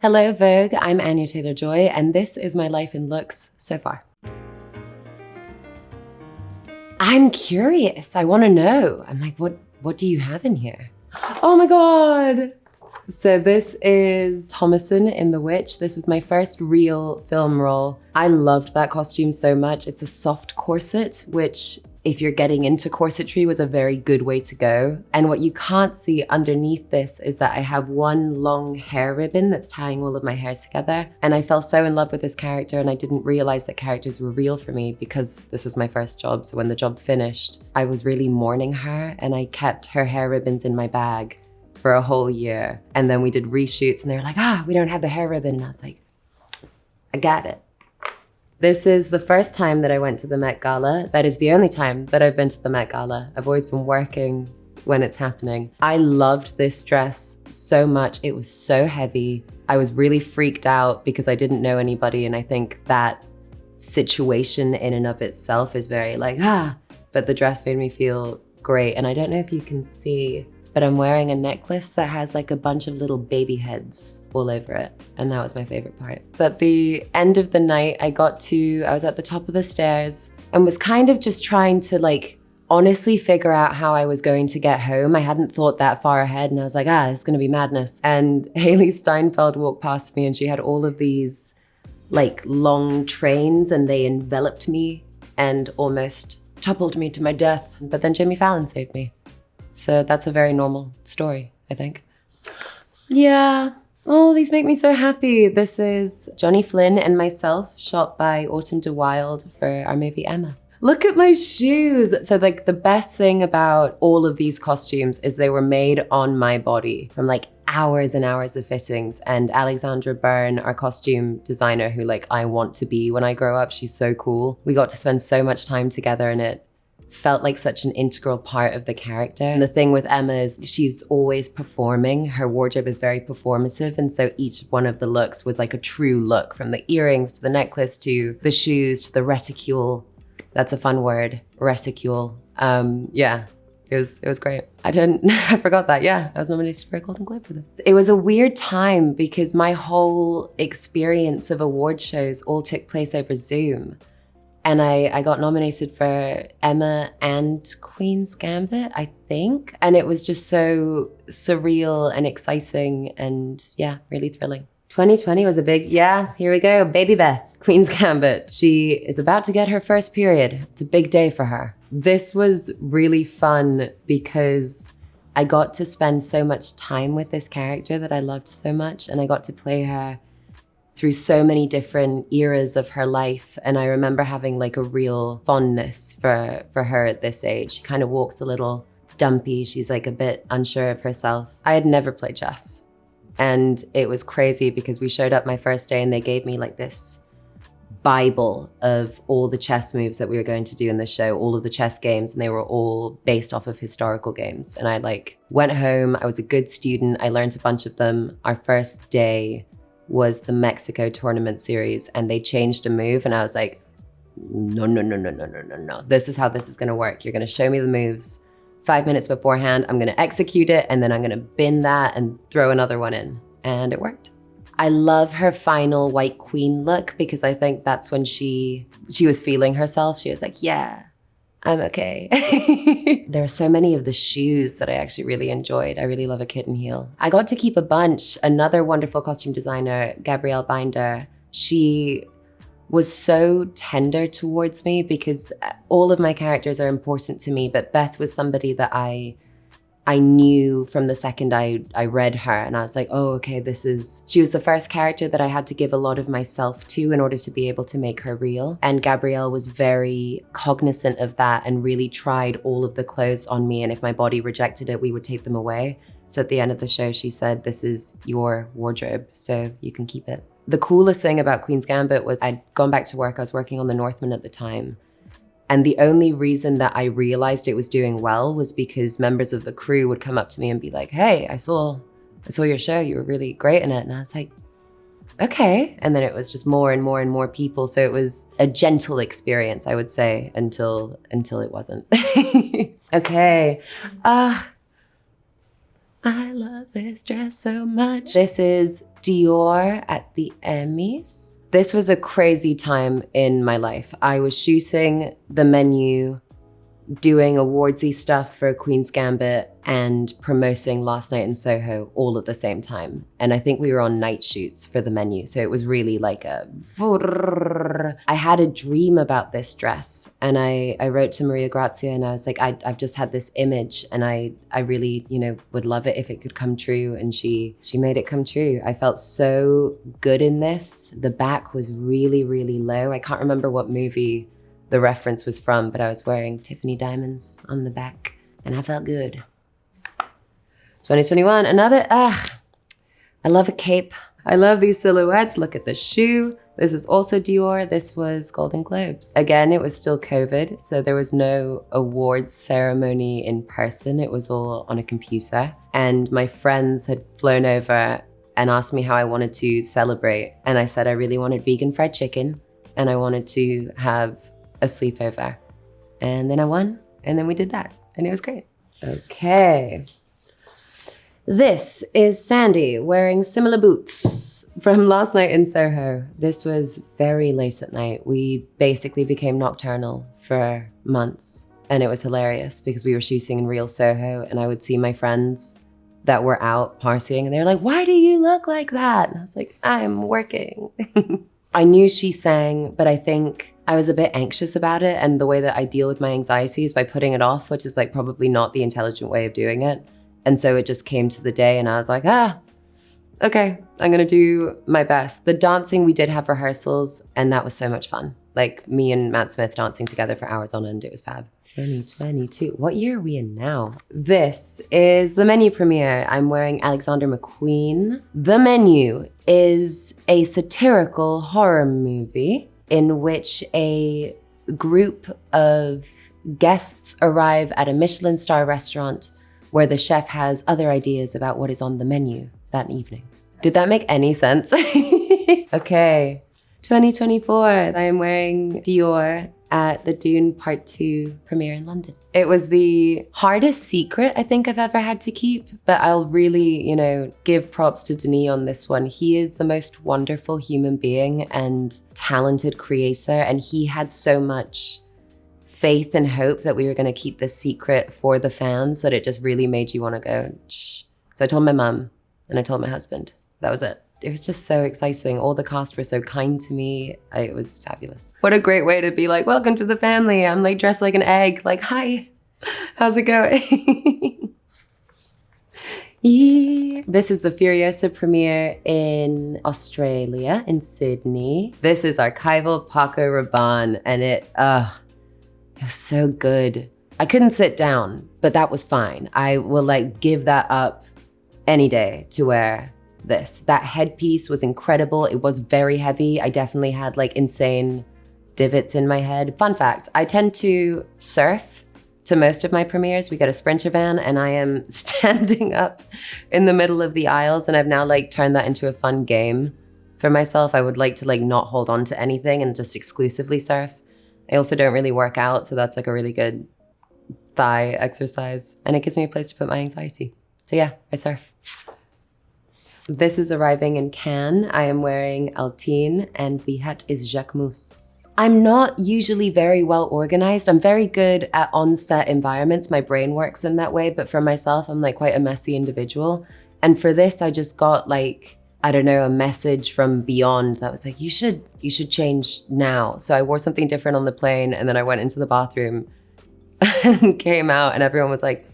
Hello Vogue, I'm Anya Taylor-Joy, and this is my life in looks so far. I'm curious, I wanna know. I'm like, what do you have in here? Oh my God. So this is Thomason in The Witch. This was my first real film role. I loved that costume so much. It's a soft corset, which if you're getting into corsetry was a very good way to go. And what you can't see underneath this is that I have one long hair ribbon that's tying all of my hair together. And I fell so in love with this character, and I didn't realize that characters were real for me because this was my first job. So when the job finished, I was really mourning her, and I kept her hair ribbons in my bag for a whole year. And then we did reshoots and they were like, we don't have the hair ribbon. And I was like, I got it. This is the first time that I went to the Met Gala. That is the only time that I've been to the Met Gala. I've always been working when it's happening. I loved this dress so much. It was so heavy. I was really freaked out because I didn't know anybody. And I think that situation in and of itself is very like, but the dress made me feel great. And I don't know if you can see, but I'm wearing a necklace that has like a bunch of little baby heads all over it. And that was my favorite part. So at the end of the night, I was at the top of the stairs and was kind of just trying to like honestly figure out how I was going to get home. I hadn't thought that far ahead, and I was like, it's gonna be madness. And Haley Steinfeld walked past me and she had all of these like long trains, and they enveloped me and almost toppled me to my death. But then Jimmy Fallon saved me. So that's a very normal story, I think. Yeah. Oh, these make me so happy. This is Johnny Flynn and myself, shot by Autumn de Wilde for our movie Emma. Look at my shoes. So like the best thing about all of these costumes is they were made on my body from like hours and hours of fittings. And Alexandra Byrne, our costume designer, who like I want to be when I grow up, she's so cool. We got to spend so much time together, and it felt like such an integral part of the character. And the thing with Emma is she's always performing. Her wardrobe is very performative. And so each one of the looks was like a true look, from the earrings to the necklace to the shoes to the reticule. That's a fun word, reticule. Yeah, it was great. I forgot that. Yeah, I was nominated for a Golden Globe for this. It was a weird time because my whole experience of award shows all took place over Zoom. And I got nominated for Emma and Queen's Gambit, I think. And it was just so surreal and exciting and yeah, really thrilling. 2020 was a big, here we go, Baby Beth, Queen's Gambit. She is about to get her first period. It's a big day for her. This was really fun because I got to spend so much time with this character that I loved so much, and I got to play her through so many different eras of her life. And I remember having like a real fondness for her at this age. She kind of walks a little dumpy. She's like a bit unsure of herself. I had never played chess. And it was crazy because we showed up my first day and they gave me like this Bible of all the chess moves that we were going to do in the show, all of the chess games, and they were all based off of historical games. And I like went home, I was a good student, I learned a bunch of them. Our first day was the Mexico tournament series, and they changed a move, and I was like, no. This is how this is gonna work. You're gonna show me the moves 5 minutes beforehand, I'm gonna execute it, and then I'm gonna bin that and throw another one in. And it worked. I love her final White Queen look because I think that's when she was feeling herself. She was like, yeah, I'm okay. There are so many of the shoes that I actually really enjoyed. I really love a kitten heel. I got to keep a bunch. Another wonderful costume designer, Gabrielle Binder, she was so tender towards me because all of my characters are important to me, but Beth was somebody that I knew from the second I read her, and I was like, oh, okay, she was the first character that I had to give a lot of myself to in order to be able to make her real. And Gabrielle was very cognizant of that and really tried all of the clothes on me. And if my body rejected it, we would take them away. So at the end of the show, she said, this is your wardrobe, so you can keep it. The coolest thing about Queen's Gambit was I'd gone back to work. I was working on the Northman at the time. And the only reason that I realized it was doing well was because members of the crew would come up to me and be like, hey, I saw your show. You were really great in it. And I was like, okay. And then it was just more and more and more people. So it was a gentle experience, I would say, until it wasn't. Okay. I love this dress so much. This is Dior at the Emmys. This was a crazy time in my life. I was shooting the menu, doing awardsy stuff for Queen's Gambit and promoting Last Night in Soho all at the same time. And I think we were on night shoots for the menu. So it was really like I had a dream about this dress. And I wrote to Maria Grazia and I was like, I've just had this image and I really, would love it if it could come true. And she made it come true. I felt so good in this. The back was really, really low. I can't remember what movie the reference was from, but I was wearing Tiffany diamonds on the back and I felt good. 2021, another, I love a cape. I love these silhouettes. Look at the shoe. This is also Dior. This was Golden Globes. Again, it was still COVID, so there was no awards ceremony in person. It was all on a computer. And my friends had flown over and asked me how I wanted to celebrate. And I said I really wanted vegan fried chicken and I wanted to have a sleepover. And then I won, and then we did that, and it was great. Okay. This is Sandy wearing similar boots from Last Night in Soho. This was very late at night. We basically became nocturnal for months, and it was hilarious because we were shooting in real Soho, and I would see my friends that were out partying, and they were like, "Why do you look like that?" And I was like, "I'm working." I knew she sang, but I think I was a bit anxious about it. And the way that I deal with my anxiety is by putting it off, which is like probably not the intelligent way of doing it. And so it just came to the day and I was like, okay, I'm gonna do my best. The dancing, we did have rehearsals and that was so much fun. Like me and Matt Smith dancing together for hours on end, it was fab. 2022, what year are we in now? This is the menu premiere. I'm wearing Alexander McQueen. The Menu is a satirical horror movie in which a group of guests arrive at a Michelin star restaurant where the chef has other ideas about what is on the menu that evening. Did that make any sense? Okay, 2024, I am wearing Dior at the Dune Part 2 premiere in London. It was the hardest secret I think I've ever had to keep, but I'll really, give props to Denis on this one. He is the most wonderful human being and talented creator, and he had so much faith and hope that we were gonna keep this secret for the fans that it just really made you wanna go, shh. So I told my mum and I told my husband. That was it. It was just so exciting. All the cast were so kind to me. It was fabulous. What a great way to be like, welcome to the family. I'm like dressed like an egg, like, hi, how's it going? This is the Furiosa premiere in Australia, in Sydney. This is archival Paco Rabanne, and it was so good. I couldn't sit down, but that was fine. I will give that up any day to wear this. That headpiece was incredible. It was very heavy. I definitely had insane divots in my head. Fun fact, I tend to surf to most of my premieres. We get a Sprinter van and I am standing up in the middle of the aisles, and I've now turned that into a fun game for myself. I would like to not hold on to anything and just exclusively surf. I also don't really work out, so that's a really good thigh exercise, and it gives me a place to put my anxiety. So yeah, I surf. This is arriving in Cannes. I am wearing Altine and the hat is Jacquemus. I'm not usually very well organized. I'm very good at on-set environments. My brain works in that way, but for myself, I'm quite a messy individual. And for this, I just got I don't know, a message from beyond that was you should change now. So I wore something different on the plane, and then I went into the bathroom and came out and everyone was like,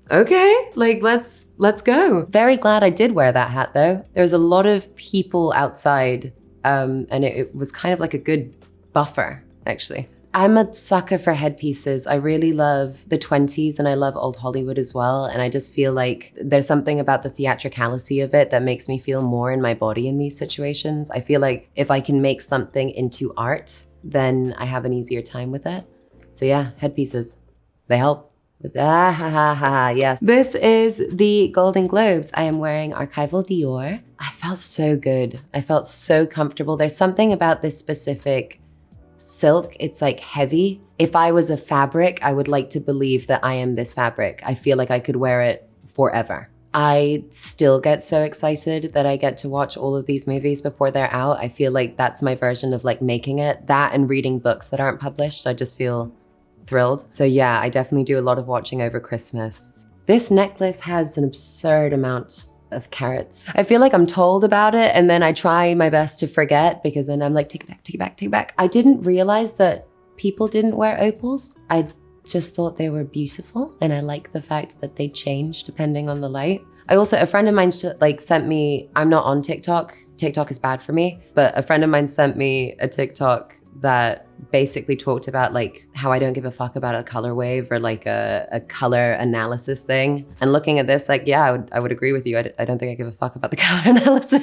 okay, let's go. Very glad I did wear that hat though. There was a lot of people outside and it was kind of a good buffer, actually. I'm a sucker for headpieces. I really love the 20s and I love old Hollywood as well. And I just feel there's something about the theatricality of it that makes me feel more in my body in these situations. I feel if I can make something into art, then I have an easier time with it. So yeah, headpieces, they help. Yes. This is the Golden Globes. I am wearing archival Dior. I felt so good. I felt so comfortable. There's something about this specific silk. It's heavy. If I was a fabric, I would like to believe that I am this fabric. I feel I could wear it forever. I still get so excited that I get to watch all of these movies before they're out. I feel like that's my version of like making it. That and reading books that aren't published, I just feel thrilled. So yeah, I definitely do a lot of watching over Christmas. This necklace has an absurd amount of carats. I feel like I'm told about it and then I try my best to forget because then I'm like, take it back, take it back, take it back. I didn't realize that people didn't wear opals. I just thought they were beautiful and I like the fact that they change depending on the light. I also, a friend of mine like sent me, I'm not on TikTok. TikTok is bad for me, but a friend of mine sent me a TikTok that basically talked about like how I don't give a fuck about a color wave or like a color analysis thing. And looking at this, like, yeah, I would agree with you. I don't think I give a fuck about the color analysis.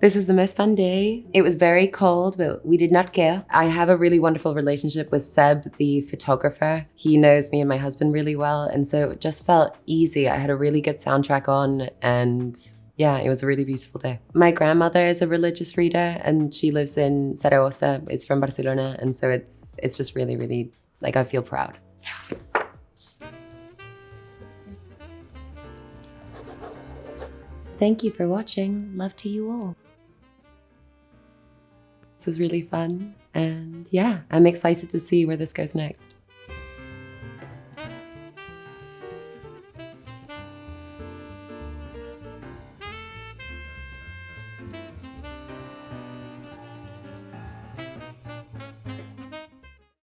This was the most fun day. It was very cold, but we did not care. I have a really wonderful relationship with Seb, the photographer. He knows me and my husband really well. And so it just felt easy. I had a really good soundtrack on and yeah, it was a really beautiful day. My grandmother is a religious reader and she lives in Saragossa. It's from Barcelona. And so it's just really, really, like I feel proud. Thank you for watching. Love to you all. This was really fun. And yeah, I'm excited to see where this goes next.